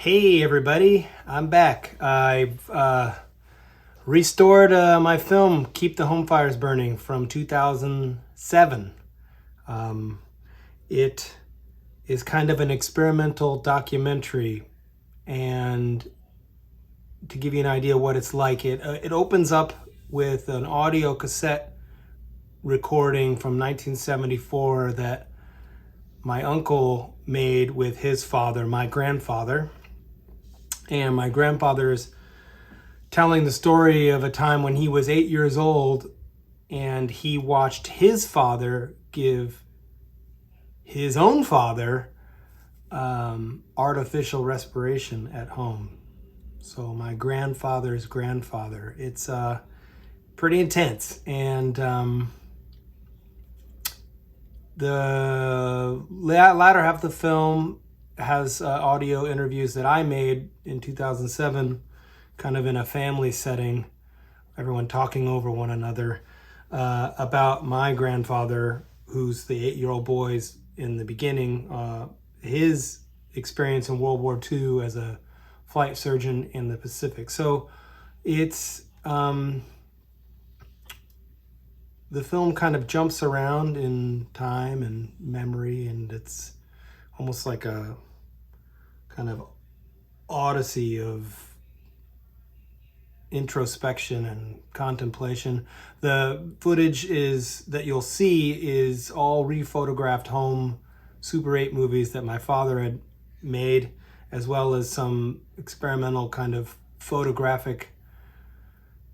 Hey everybody, I'm back. I've restored my film Keep the Home Fires Burning from 2007. It is kind of an experimental documentary, and to give you an idea what it's like, it opens up with an audio cassette recording from 1974 that my uncle made with his father, my grandfather. And my grandfather's telling the story of a time when he was 8 years old and he watched his father give his own father artificial respiration at home. So my grandfather's grandfather. It's pretty intense. And the latter half of the film has audio interviews that I made in 2007, kind of in a family setting, everyone talking over one another about my grandfather, who's the 8-year-old boys in the beginning, his experience in World War II as a flight surgeon in the Pacific. So it's the film kind of jumps around in time and memory, and it's almost like a kind of odyssey of introspection and contemplation. The footage that you'll see is all rephotographed home Super 8 movies that my father had made, as well as some experimental kind of photographic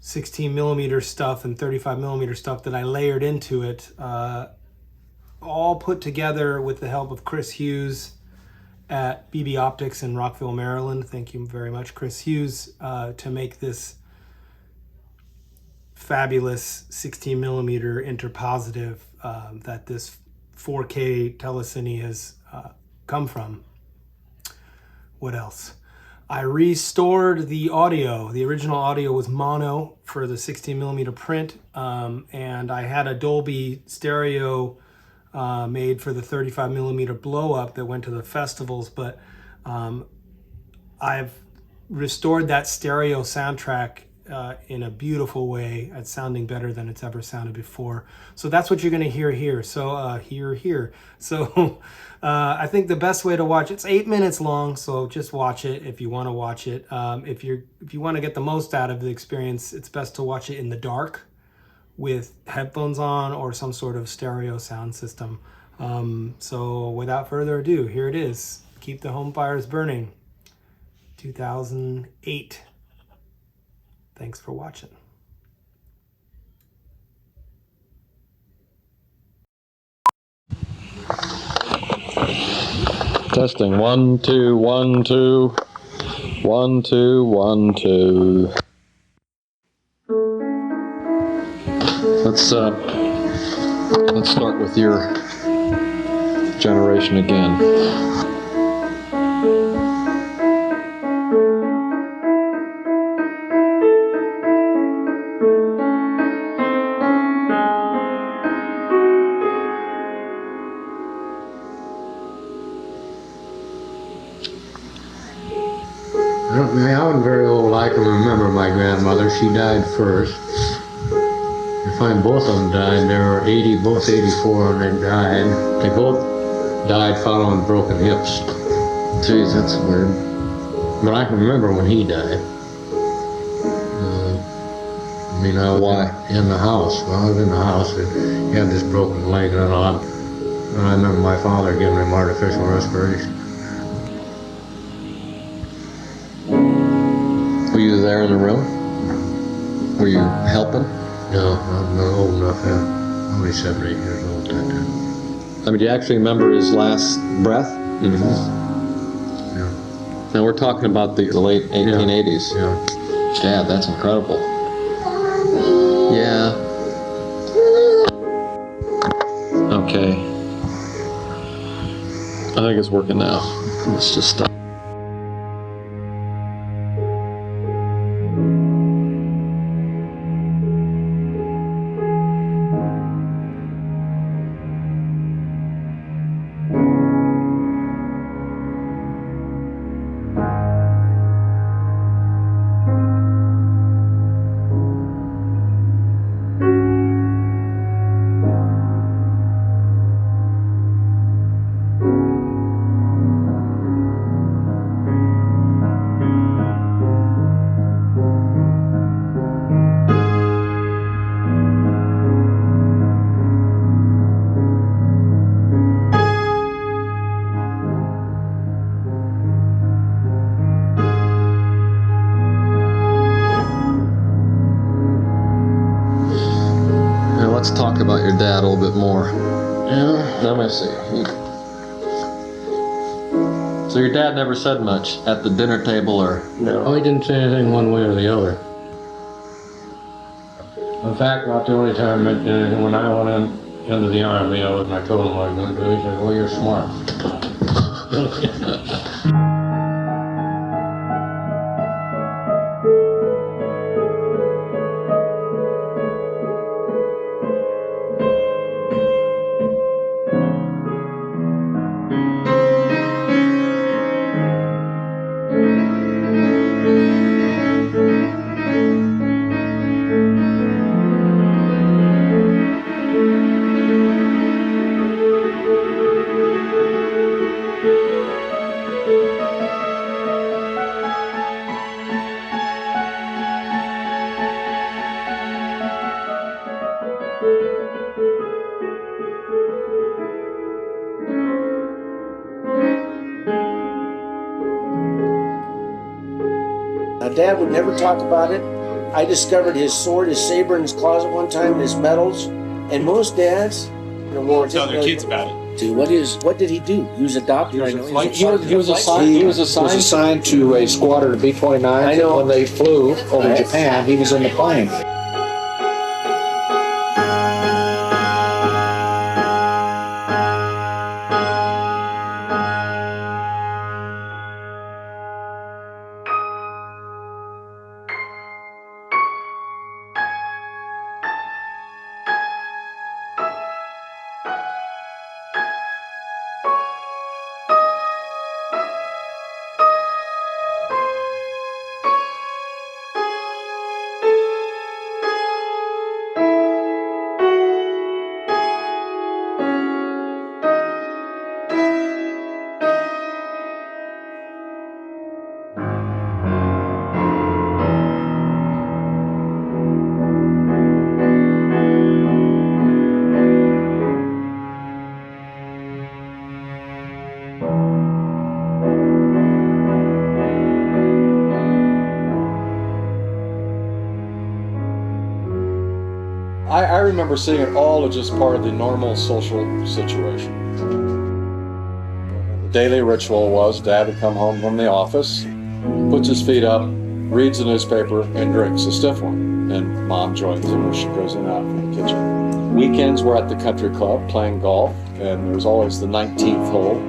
16 millimeter stuff and 35 millimeter stuff that I layered into it, all put together with the help of Chris Hughes at BB Optics in Rockville, Maryland. Thank you very much, Chris Hughes, to make this fabulous 16 millimeter interpositive that this 4K telecine has come from. What else? I restored the audio. The original audio was mono for the 16 millimeter print, and I had a Dolby stereo made for the 35 millimeter blow up that went to the festivals, but I've restored that stereo soundtrack in a beautiful way. It's sounding better than it's ever sounded before. So that's what you're going to hear here. So here. So I think the best way to watch it's 8 minutes long. So just watch it if you want to watch it. If you want to get the most out of the experience, it's best to watch it in the dark with headphones on or some sort of stereo sound system. So without further ado, here it is. Keep the Home Fires Burning, 2008. Thanks for watching. Testing 1 2 1 2 1 2 1 2. Let's start with your generation again. I wasn't very old. I can remember my grandmother. She died first. I find both of them died. They were 80, both 84 when they died. They both died following broken hips. Jeez, that's weird. But I can remember when he died. I was Why? in the house. Well, I was in the house. And he had this broken leg and all. And I remember my father giving him artificial respiration. Were you there in the room? Were you helping? No, I'm not old enough yet. Only 7 or 8 years old at that time. I mean, do you actually remember his last breath? Yeah. Now we're talking about the late 1880s. Yeah. Dad, that's incredible. Yeah. Okay. I think it's working now. Let's just stop. let's talk about your dad a little bit more. Yeah. Let me see. So your dad never said much at the dinner table, or? No, he didn't say anything one way or the other. In fact, about the only time when I went into the Army, I told him what I was going to do. He said, well, you're smart. Dad would never talk about it. I discovered his sword, his saber in his closet one time, and his medals. And most dads, Tell their kids about it. What did he do? He was adopted. He was assigned to a squadron of B-29s when they flew over Japan. He was in the plane. I remember seeing it all as just part of the normal social situation. The daily ritual was Dad would come home from the office, puts his feet up, reads the newspaper, and drinks a stiff one. And Mom joins him as she goes in and out from the kitchen. Weekends we're at the country club playing golf, and there was always the 19th hole.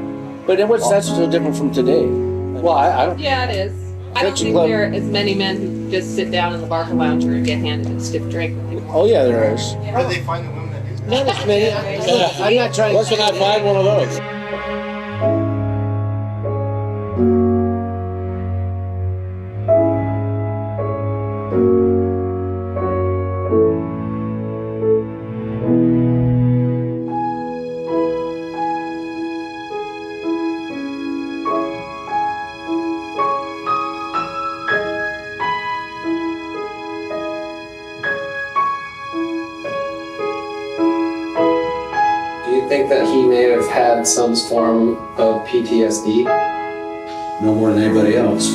But that's so different from today. Well, I don't... Yeah, it is. I don't think there are as many men who just sit down in the bar lounger and get handed a stiff drink. Oh yeah, there is. Where do they find the women that do that? Not as many. I'm not trying to... Where can I find one of those? Do you think that he may have had some form of PTSD? No more than anybody else.